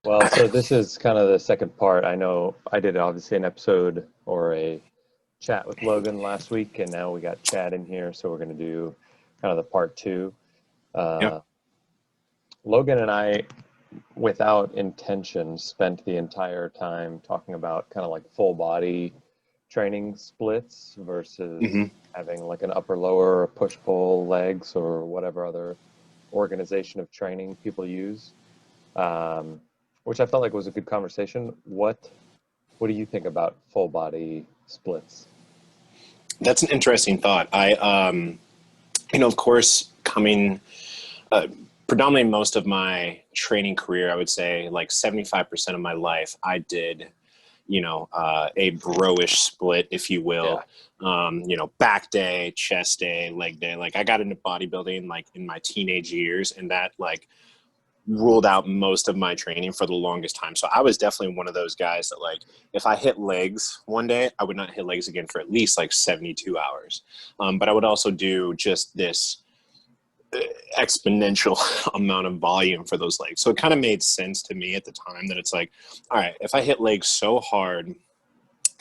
Well, so this is kind of the second part. I know I did obviously an episode or a chat with Logan last week, and now we got Chad in here, so we're going to do kind of the part two. Yep. Uh, Logan and I, without intention, spent the entire time talking about kind of like full body training splits versus hmm having like an upper lower or push pull legs or whatever other organization of training people use, um, which I felt like was a good conversation. What do you think about full body splits? That's an interesting thought. Of course, coming uh, predominantly most of my training career, I would say like 75% of my life, I did, a bro-ish split, if you Yeah. will. Back day, chest day, leg day. Like I got into bodybuilding like in my teenage years, and that like ruled out most of my training for the longest time. So I was definitely one of those guys that like, if I hit legs one day, I would not hit legs again for at least like 72 hours. But I would also do just this exponential amount of volume for those legs. So it kind of made sense to me at the time that it's like, all right, if I hit legs so hard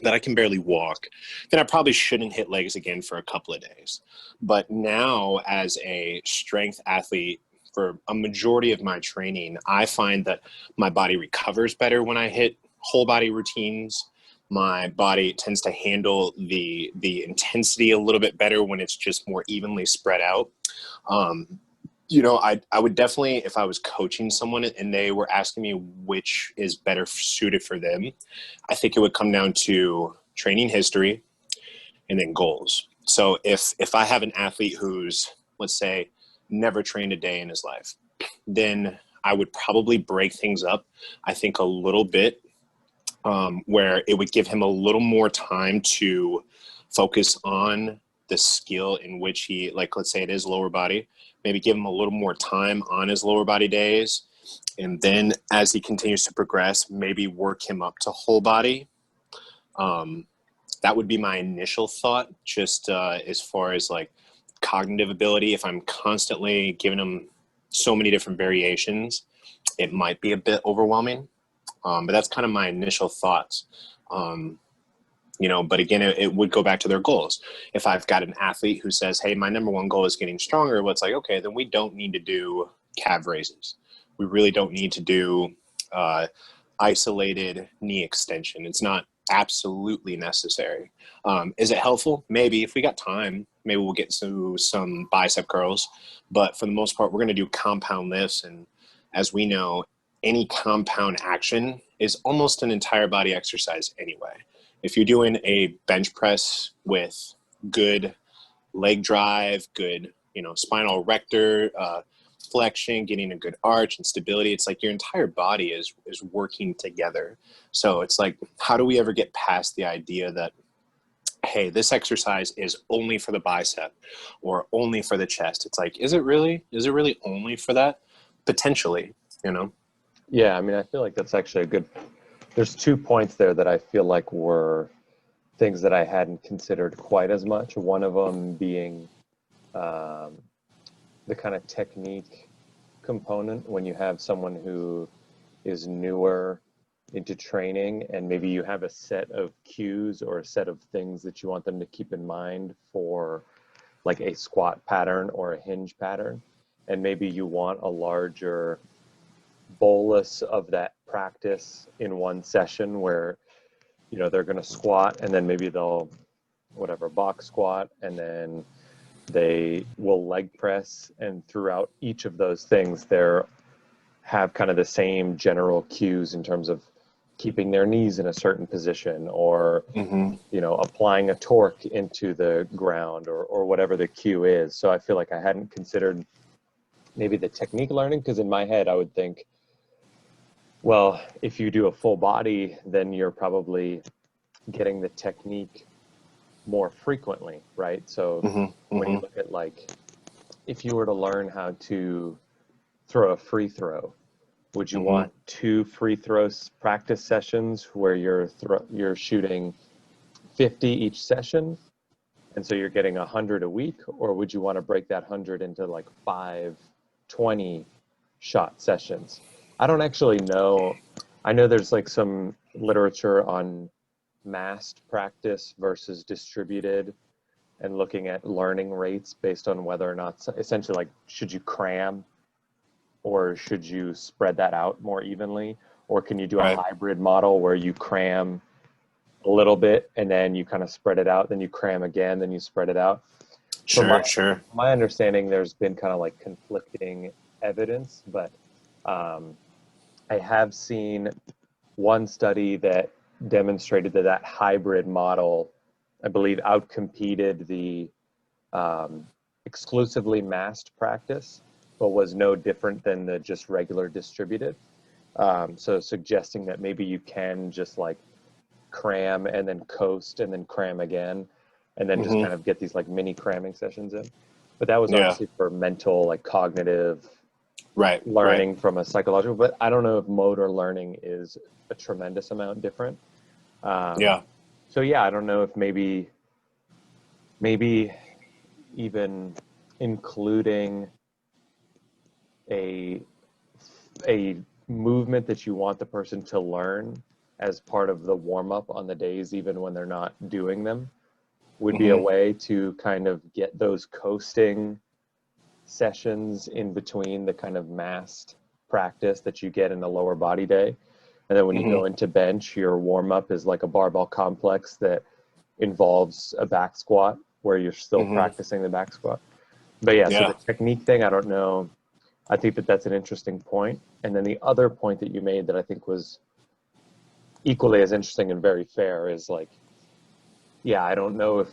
that I can barely walk, then I probably shouldn't hit legs again for a couple of days. But now, as a strength athlete, for a majority of my training, I find that my body recovers better when I hit whole body routines. My body tends to handle the intensity a little bit better when it's just more evenly spread out. Um, I would definitely, if I was coaching someone and they were asking me which is better suited for them, I think it would come down to training history and then goals. So if I have an athlete who's, let's say, never trained a day in his life, then I would probably break things up, I think, a little bit, where it would give him a little more time to focus on the skill in which he, like, let's say it is lower body, maybe give him a little more time on his lower body days. And then as he continues to progress, maybe work him up to whole body. Um, that would be my initial thought, just as far as like cognitive ability. If I'm constantly giving him so many different variations, it might be a bit overwhelming. But that's kind of my initial thoughts. Um, but again, it would go back to their goals. If I've got an athlete who says, hey, my number one goal is getting stronger, well, it's like, okay, then we don't need to do calf raises. We really don't need to do uh, isolated knee extension. It's not absolutely necessary. Is it helpful? Maybe. If we got time, maybe we'll get to some bicep curls. But for the most part, we're going to do compound lifts. And as we know, any compound action is almost an entire body exercise anyway. If you're doing a bench press with good leg drive, good, spinal erector, flexion, getting a good arch and stability, it's like your entire body is working together. So it's like, how do we ever get past the idea that, hey, this exercise is only for the bicep or only for the chest? It's like, is it really only for that? Potentially, you know? Yeah, I mean, I feel like that's actually a good. There's 2 points there that I feel like were things that I hadn't considered quite as much. One of them being um, the kind of technique component when you have someone who is newer into training and maybe you have a set of cues or a set of things that you want them to keep in mind for like a squat pattern or a hinge pattern. And maybe you want a larger bolus of that practice in one session where they're going to squat and then maybe they'll whatever box squat and then they will leg press, and throughout each of those things they're have kind of the same general cues in terms of keeping their knees in a certain position or Mm-hmm. applying a torque into the ground or whatever the cue is. So I feel like I hadn't considered maybe the technique learning, because in my head I would think, well, if you do a full body, then you're probably getting the technique more frequently, right? So Mm-hmm. when you Mm-hmm. look at like, if you were to learn how to throw a free throw, would you Mm-hmm. want two free throws practice sessions where you're shooting 50 each session, and so you're getting 100 a week, or would you want to break that 100 into like 5 20 shot sessions? I don't actually know I know there's like some literature on massed practice versus distributed and looking at learning rates based on whether or not, essentially, like, should you cram or should you spread that out more evenly? Or can you do a Right. hybrid model where you cram a little bit and then you kind of spread it out, then you cram again, then you spread it out? From Sure, sure. my understanding, there's been kind of like conflicting evidence, but um, I have seen one study that demonstrated that that hybrid model, I believe, outcompeted the exclusively massed practice, but was no different than the just regular distributed. So suggesting that maybe you can just like cram and then coast and then cram again, and then just Hmm. kind of get these like mini cramming sessions in. But that was Yeah. obviously for mental, like cognitive Right. Right. learning from a psychological, but I don't know if motor learning is a tremendous amount different. Um, Yeah. so yeah, I don't know if maybe even including a a movement that you want the person to learn as part of the warm up on the days, even when they're not doing them, would be a Hmm. way to kind of get those coasting sessions in between the kind of massed practice that you get in a lower body day. And then when you Hmm. go into bench, your warm up is like a barbell complex that involves a back squat where you're still Hmm. practicing the back squat. But yeah, so the Yeah. technique thing, I don't know. I think that that's an interesting point. And then the other point that you made that I think was equally as interesting and very fair is like, yeah, I don't know if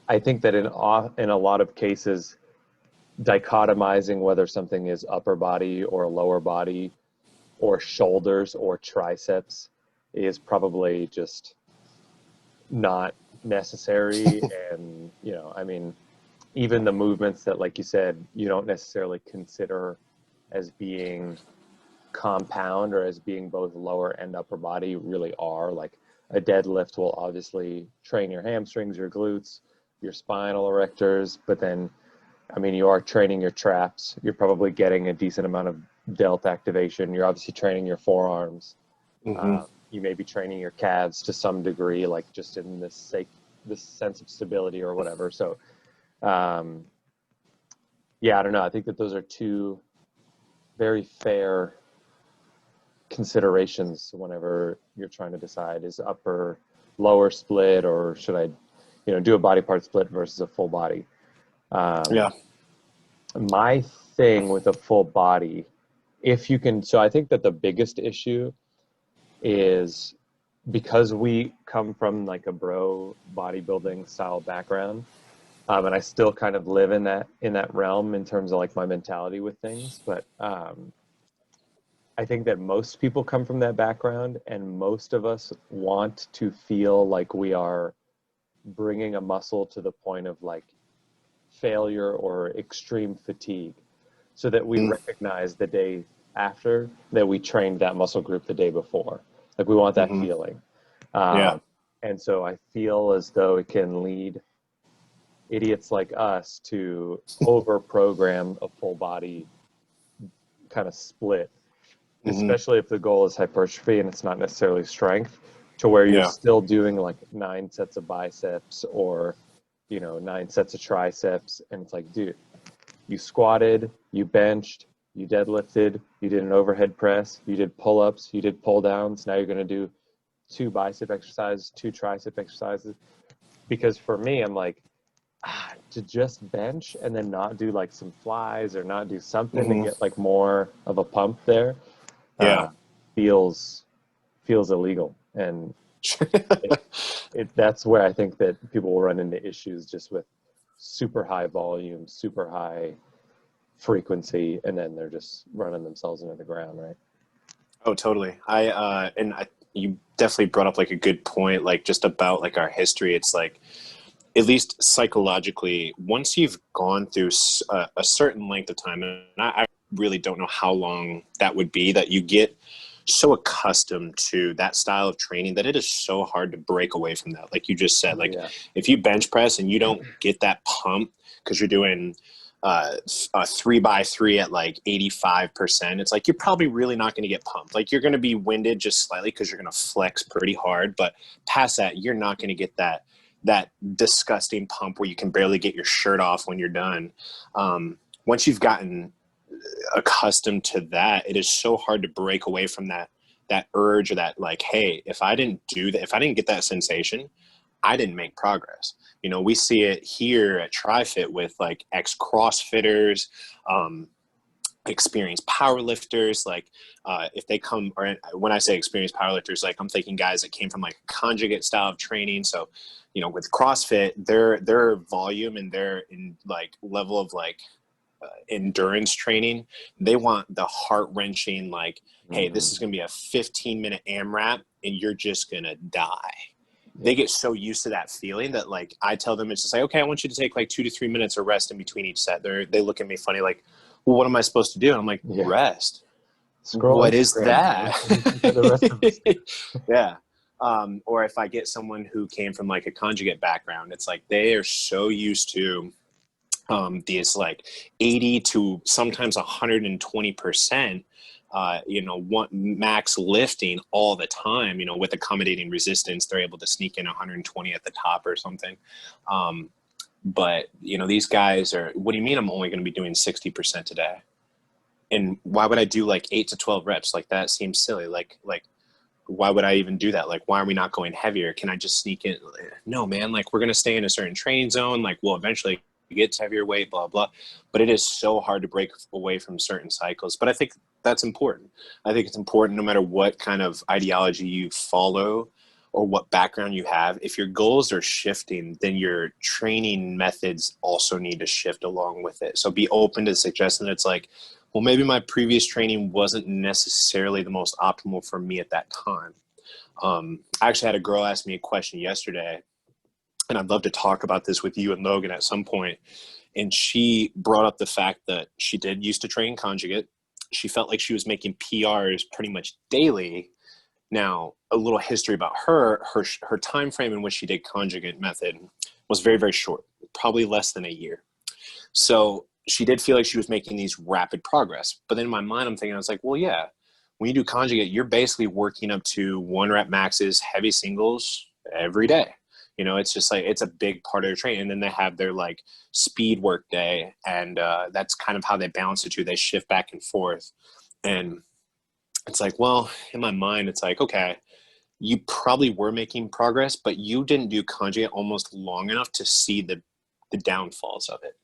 I think that in a lot of cases, dichotomizing whether something is upper body or lower body or shoulders or triceps is probably just not necessary. And, I mean, even the movements that, like you said, you don't necessarily consider as being compound or as being both lower and upper body really are. Like a deadlift will obviously train your hamstrings, your glutes, your spinal erectors, but then, I mean, you are training your traps. You're probably getting a decent amount of delt activation. You're obviously training your forearms. Hmm. You may be training your calves to some degree, like just in this sense of stability or whatever. So, um, yeah, I don't know. I think that those are two very fair considerations whenever you're trying to decide is upper, lower split, or should I, do a body part split versus a full body. Um, Yeah. my thing with a full body, if you can, so I think that the biggest issue is because we come from like a bro bodybuilding style background, and I still kind of live in that realm in terms of like my mentality with things. But I think that most people come from that background, and most of us want to feel like we are bringing a muscle to the point of like failure or extreme fatigue, so that we Mm-hmm. recognize the day after that we trained that muscle group the day before. Like we want that Hmm. feeling. Yeah. Um, and so I feel as though it can lead idiots like us to over program a full body kind of split, Hmm. especially if the goal is hypertrophy and it's not necessarily strength, to where you're Yeah. still doing like 9 sets of biceps or 9 sets of triceps. And it's like, dude, you squatted, you benched, you deadlifted, you did an overhead press, you did pull-ups, you did pull downs. Now you're going to do 2 bicep exercises, 2 tricep exercises. Because for me, I'm like, to just bench and then not do like some flies or not do something to Hmm. get like more of a pump there, Yeah. uh, feels illegal. And it, that's where I think that people will run into issues just with super high volume, super high frequency, and then they're just running themselves into the ground, right? Oh, totally. You definitely brought up like a good point, like just about like our history. It's like, at least psychologically, once you've gone through a certain length of time, and I really don't know how long that would be, that you get so accustomed to that style of training that it is so hard to break away from that. Like you just said, Oh like yeah. if you bench press and you don't get that pump because you're doing a 3x3 at like 85%, it's like you're probably really not going to get pumped. Like you're going to be winded just slightly because you're going to flex pretty hard, but past that, you're not going to get that disgusting pump where you can barely get your shirt off when you're done. Once you've gotten accustomed to that, it is so hard to break away from that urge, or that like, hey, if I didn't do that, if I didn't get that sensation, I didn't make progress. You know, we see it here at TriFit with like ex-CrossFitters, experienced powerlifters. Like if they come, or when I say experienced powerlifters, like I'm thinking guys that came from like a conjugate style of training. So, you know, with CrossFit, their volume and their in like level of like endurance training, they want the heart-wrenching, like, hey, this is going to be a 15-minute AMRAP and you're just going to die. They get so used to that feeling that like I tell them, it's just like, okay, I want you to take like 2 to 3 minutes of rest in between each set. They look at me funny like, well, what am I supposed to do? And I'm like, rest. Scroll What Instagram is that? for the rest of us. Yeah. Or if I get someone who came from like a conjugate background, it's like they are so used to these like 80 to sometimes 120%, you know, one max lifting all the time, you know, with accommodating resistance, they're able to sneak in 120 at the top or something. But you know, these guys are, what do you mean I'm only going to be doing 60% today? And why would I do like 8 to 12 reps? Like that seems silly. Like, why would I even do that? Like, why are we not going heavier? Can I just sneak in? No, man, like we're going to stay in a certain training zone. Like we'll eventually get to heavier weight, blah, blah. But it is so hard to break away from certain cycles. But I think that's important. I think it's important no matter what kind of ideology you follow or what background you have. If your goals are shifting, then your training methods also need to shift along with it. So be open to suggesting that it's like, well, maybe my previous training wasn't necessarily the most optimal for me at that time. I actually had a girl ask me a question yesterday, and I'd love to talk about this with you and Logan at some point. And she brought up the fact that she did used to train conjugate. She felt like she was making PRs pretty much daily. Now, a little history about her time frame in which she did conjugate method was very, very short, probably less than a year. So she did feel like she was making these rapid progress. But then in my mind, I'm thinking, I was like, well, yeah, when you do conjugate, you're basically working up to 1 rep maxes, heavy singles every day. You know, it's just like, it's a big part of their training. And then they have their like speed work day. And that's kind of how they balance the two. They shift back and forth. And it's like, well, in my mind, it's like, okay, you probably were making progress, but you didn't do conjugate almost long enough to see the downfalls of it.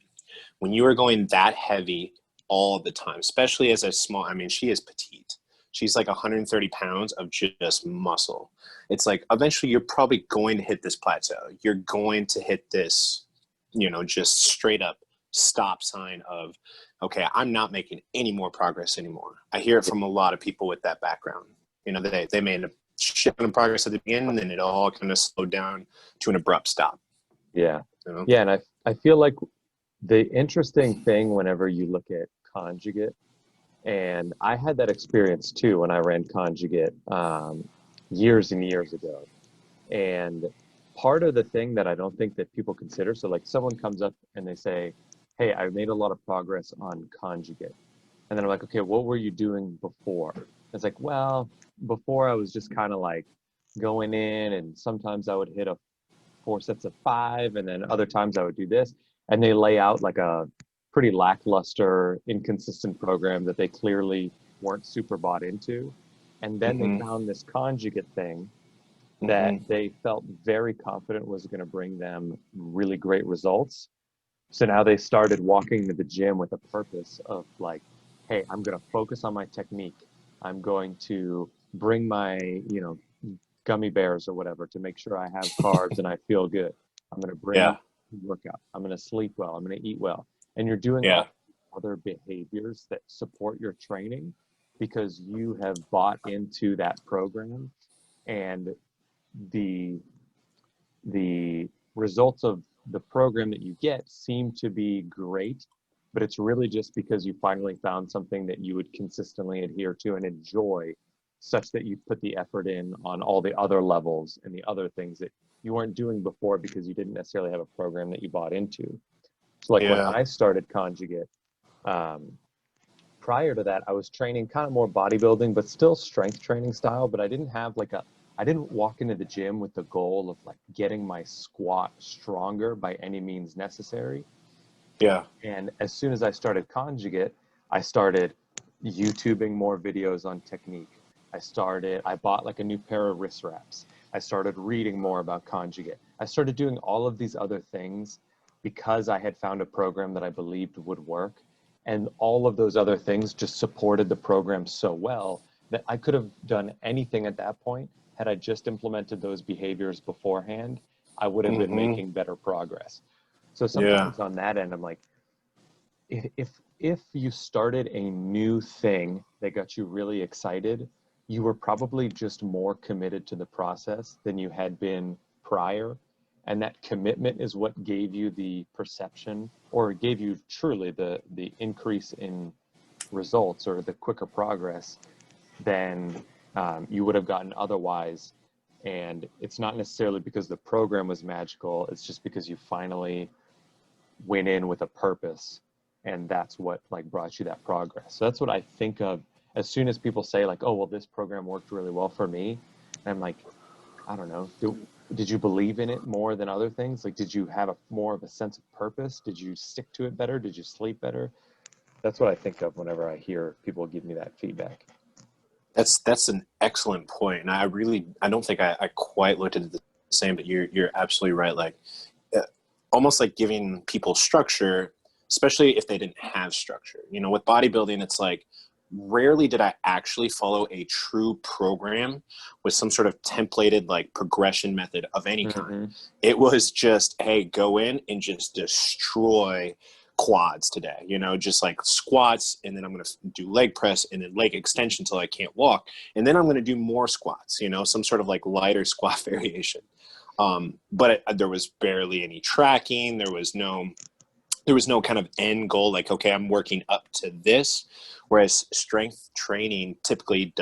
When you are going that heavy all the time, especially as a small, I mean, she is petite. She's like 130 pounds of just muscle. It's like, eventually you're probably going to hit this plateau. You're going to hit this, you know, just straight up stop sign of, okay, I'm not making any more progress anymore. I hear it from a lot of people with that background. You know, they made a shit ton of progress at the beginning, and then it all kind of slowed down to an abrupt stop. Yeah. You know? Yeah. And I feel like the interesting thing whenever you look at conjugate, and I had that experience too when I ran conjugate years and years ago. And part of the thing that I don't think that people consider, so like someone comes up and they say, hey, I made a lot of progress on conjugate. And then I'm like, okay, what were you doing before? It's like, well, before I was just kind of like going in, and sometimes I would hit a 4 sets of 5, and then other times I would do this. And they lay out like a pretty lackluster, inconsistent program that they clearly weren't super bought into. And then they found this conjugate thing that they felt very confident was going to bring them really great results. So now they started walking to the gym with a purpose of like, hey, I'm going to focus on my technique. I'm going to bring my, you know, gummy bears or whatever to make sure I have carbs and I feel good. I'm going to bring Yeah. workout. I'm going to sleep well. I'm going to eat well. And you're doing Yeah. all other behaviors that support your training because you have bought into that program, and the results of the program that you get seem to be great, but it's really just because you finally found something that you would consistently adhere to and enjoy, such that you put the effort in on all the other levels and the other things that you weren't doing before because you didn't necessarily have a program that you bought into. So like when Yeah. I started Conjugate, prior to that, I was training kind of more bodybuilding, but still strength training style. But I didn't have I didn't walk into the gym with the goal of like getting my squat stronger by any means necessary. Yeah. And as soon as I started Conjugate, I started YouTubing more videos on technique. I bought like a new pair of wrist wraps. I started reading more about Conjugate. I started doing all of these other things because I had found a program that I believed would work. And all of those other things just supported the program so well that I could have done anything at that point. Had I just implemented those behaviors beforehand, I would have been Hmm. making better progress. So Yeah. sometimes on that end, I'm like, if you started a new thing that got you really excited, you were probably just more committed to the process than you had been prior. And that commitment is what gave you the perception, or gave you truly the increase in results or the quicker progress than you would have gotten otherwise. And it's not necessarily because the program was magical, it's just because you finally went in with a purpose, and that's what like brought you that progress. So that's what I think of as soon as people say like, oh well, this program worked really well for me. And I'm like, I don't know, did you believe in it more than other things? Like, did you have more of a sense of purpose? Did you stick to it better? Did you sleep better? That's what I think of whenever I hear people give me that feedback. That's an excellent point, and I don't think I quite looked at it the same, but you're absolutely right. Like, uh, almost like giving people structure, especially if they didn't have structure. You know, with bodybuilding, it's like rarely did I actually follow a true program with some sort of templated like progression method of any kind. Mm-hmm. It was just, hey, go in and just destroy quads today, you know, just like squats, and then I'm going to do leg press and then leg extension until I can't walk, and then I'm going to do more squats, you know, some sort of like lighter squat variation. But there was barely any tracking. There was no kind of end goal, like, okay, I'm working up to this. Whereas strength training typically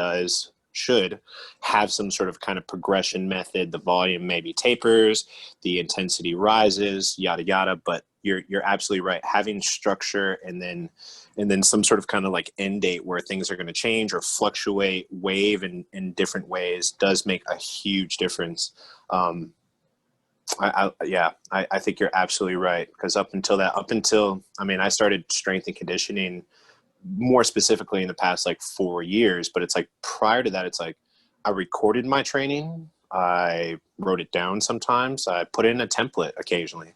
should have some sort of kind of progression method. The volume maybe tapers, the intensity rises, yada yada. But you're absolutely right. Having structure, and then some sort of kind of like end date where things are going to change or fluctuate, wave in different ways, does make a huge difference. Um, I think you're absolutely right, because I mean, I started strength and conditioning more specifically in the past like 4 years, but it's like prior to that, it's like I recorded my training, I wrote it down sometimes, I put in a template occasionally,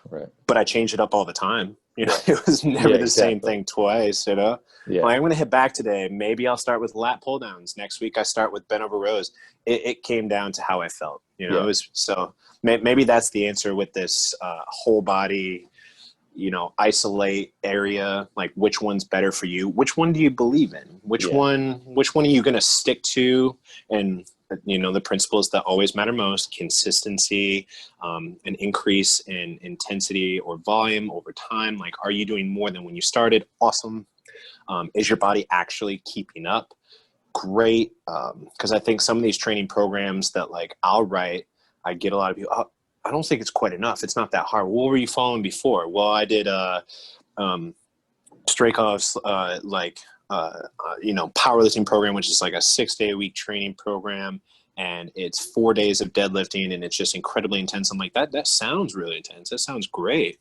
Right. but I changed it up all the time. You know, Yeah. it was Yeah, never the same exactly. thing twice, you know? Yeah. Like, I'm going to hit back today. Maybe I'll start with lat pull downs. Next week, I start with bent over rows. It came down to how I felt, you know? It Yeah. was so maybe that's the answer with this whole body, you know, isolate area, like which one's better for you, which one do you believe in, Yeah. which one are you going to stick to. And you know, the principles that always matter most: consistency, an increase in intensity or volume over time. Like, are you doing more than when you started? Awesome. Is your body actually keeping up? Great. Because I think some of these training programs that like I'll write, I get a lot of people, oh, I don't think it's quite enough, it's not that hard. What were you following before? Well, I did um, Straykov's you know, powerlifting program, which is like a 6-day a week training program, and it's 4 days of deadlifting, and it's just incredibly intense. I'm like, that sounds really intense. That sounds great.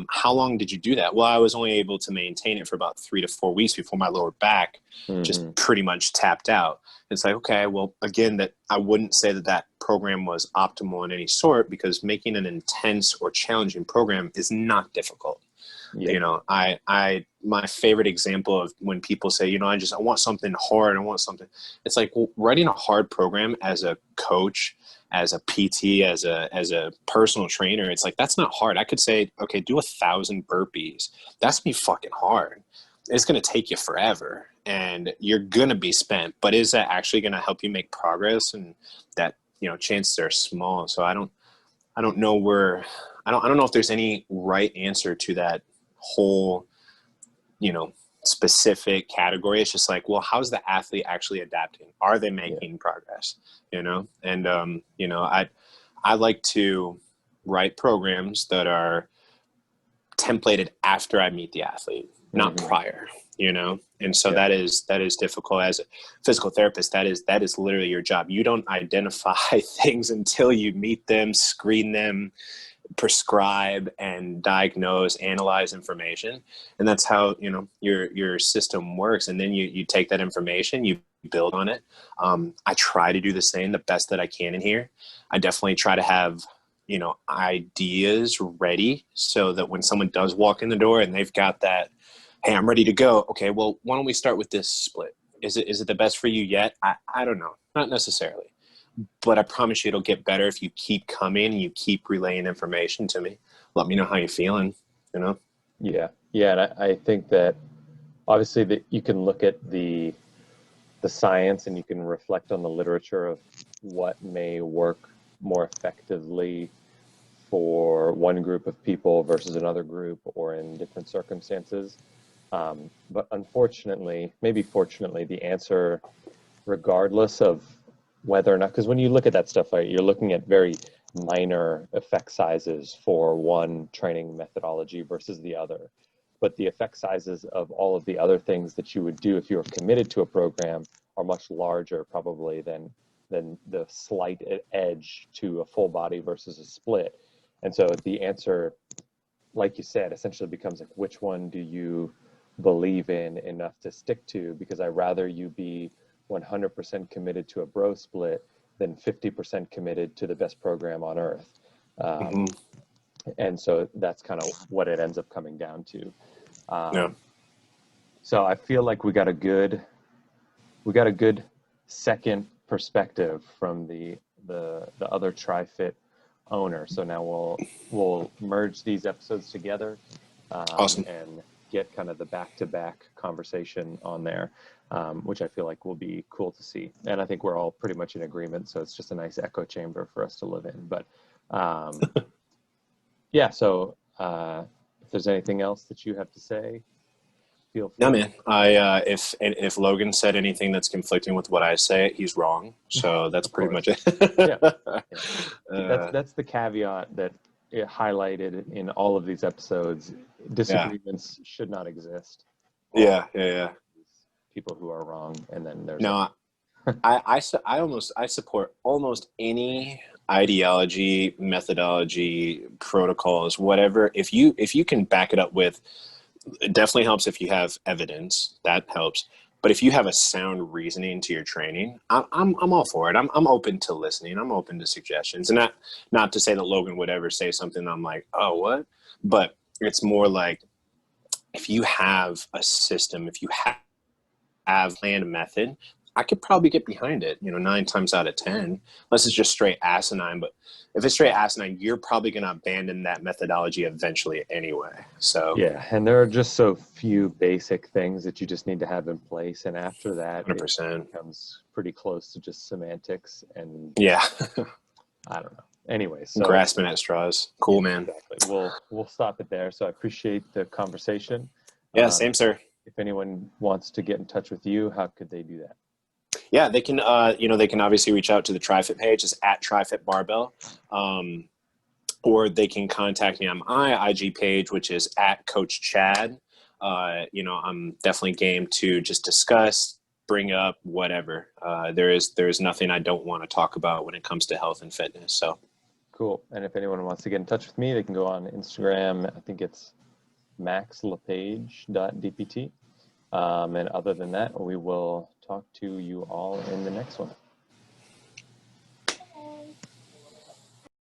How long did you do that? Well, I was only able to maintain it for about 3 to 4 weeks before my lower back just Mm-hmm. pretty much tapped out. It's like, okay, well, again, that I wouldn't say that program was optimal in any sort, because making an intense or challenging program is not difficult. Yeah. You know, my favorite example of when people say, you know, I want something hard, I want something, it's like, well, writing a hard program as a coach, as a PT, as a personal trainer, it's like, that's not hard. I could say, okay, do 1,000 burpees. That's gonna be fucking hard. It's going to take you forever, and you're going to be spent, but is that actually going to help you make progress? And that, you know, chances are small. So I don't know where, I don't know if there's any right answer to that whole, you know, specific category. It's just like, well, how's the athlete actually adapting? Are they Yeah. making progress? You know? And, you know, I like to write programs that are templated after I meet the athlete, not prior, you know? And so that is difficult. As a physical therapist, that is literally your job. You don't identify things until you meet them, screen them, prescribe and diagnose, analyze information. And that's how, you know, your system works. And then you take that information, you build on it. I try to do the same, the best that I can in here. I definitely try to have, you know, ideas ready so that when someone does walk in the door and they've got that, hey, I'm ready to go. Okay, well, why don't we start with this split? Is it the best for you yet? I don't know. Not necessarily. But I promise you it'll get better if you keep coming and you keep relaying information to me. Let me know how you're feeling, you know? Yeah. Yeah. And I think that obviously that you can look at the science and you can reflect on the literature of what may work more effectively for one group of people versus another group or in different circumstances. But unfortunately, maybe fortunately, the answer, regardless of whether or not, because when you look at that stuff, right, you're looking at very minor effect sizes for one training methodology versus the other. But the effect sizes of all of the other things that you would do if you were committed to a program are much larger probably than the slight edge to a full body versus a split. And so the answer, like you said, essentially becomes like, which one do you believe in enough to stick to? Because I'd rather you be 100% committed to a bro split than 50% committed to the best program on earth. And so that's kind of what it ends up coming down to. Yeah. So I feel like we got a good second perspective from the other TriFit owner. So now we'll merge these episodes together Awesome. and get kind of the back-to-back conversation on there, which I feel like will be cool to see. And I think we're all pretty much in agreement, so it's just a nice echo chamber for us to live in. But yeah, so if there's anything else that you have to say, feel free. No, man. If Logan said anything that's conflicting with what I say, he's wrong. So that's pretty much it. That's the caveat that it highlighted in all of these episodes. Disagreements should not exist. Yeah. People who are wrong, and then there's I support almost any ideology, methodology, protocols, whatever. If you can back it up with, it definitely helps if you have evidence. That helps. But if you have a sound reasoning to your training, I'm all for it. I'm open to listening. I'm open to suggestions, and not to say that Logan would ever say something I'm like, oh, what? But it's more like, if you have a system, if you have planned method, I could probably get behind it, 9 times out of 10, unless it's just straight asinine. But if it's straight asinine, you're probably going to abandon that methodology eventually anyway. So yeah, and there are just so few basic things that you just need to have in place. And after that, 100%. it becomes pretty close to just semantics. And yeah, I don't know. Anyway, so grasping at straws. Cool, man. Exactly. We'll stop it there. So I appreciate the conversation. Yeah, same, sir. If anyone wants to get in touch with you, how could they do that? Yeah, they can, they can obviously reach out to the TriFit page. It's at TriFit Barbell. Or they can contact me on my IG page, which is at Coach Chad. I'm definitely game to just discuss, bring up, whatever. There is nothing I don't want to talk about when it comes to health and fitness. So cool. And if anyone wants to get in touch with me, they can go on Instagram. I think it's maxlepage.dpt. And other than that, we will talk to you all in the next one.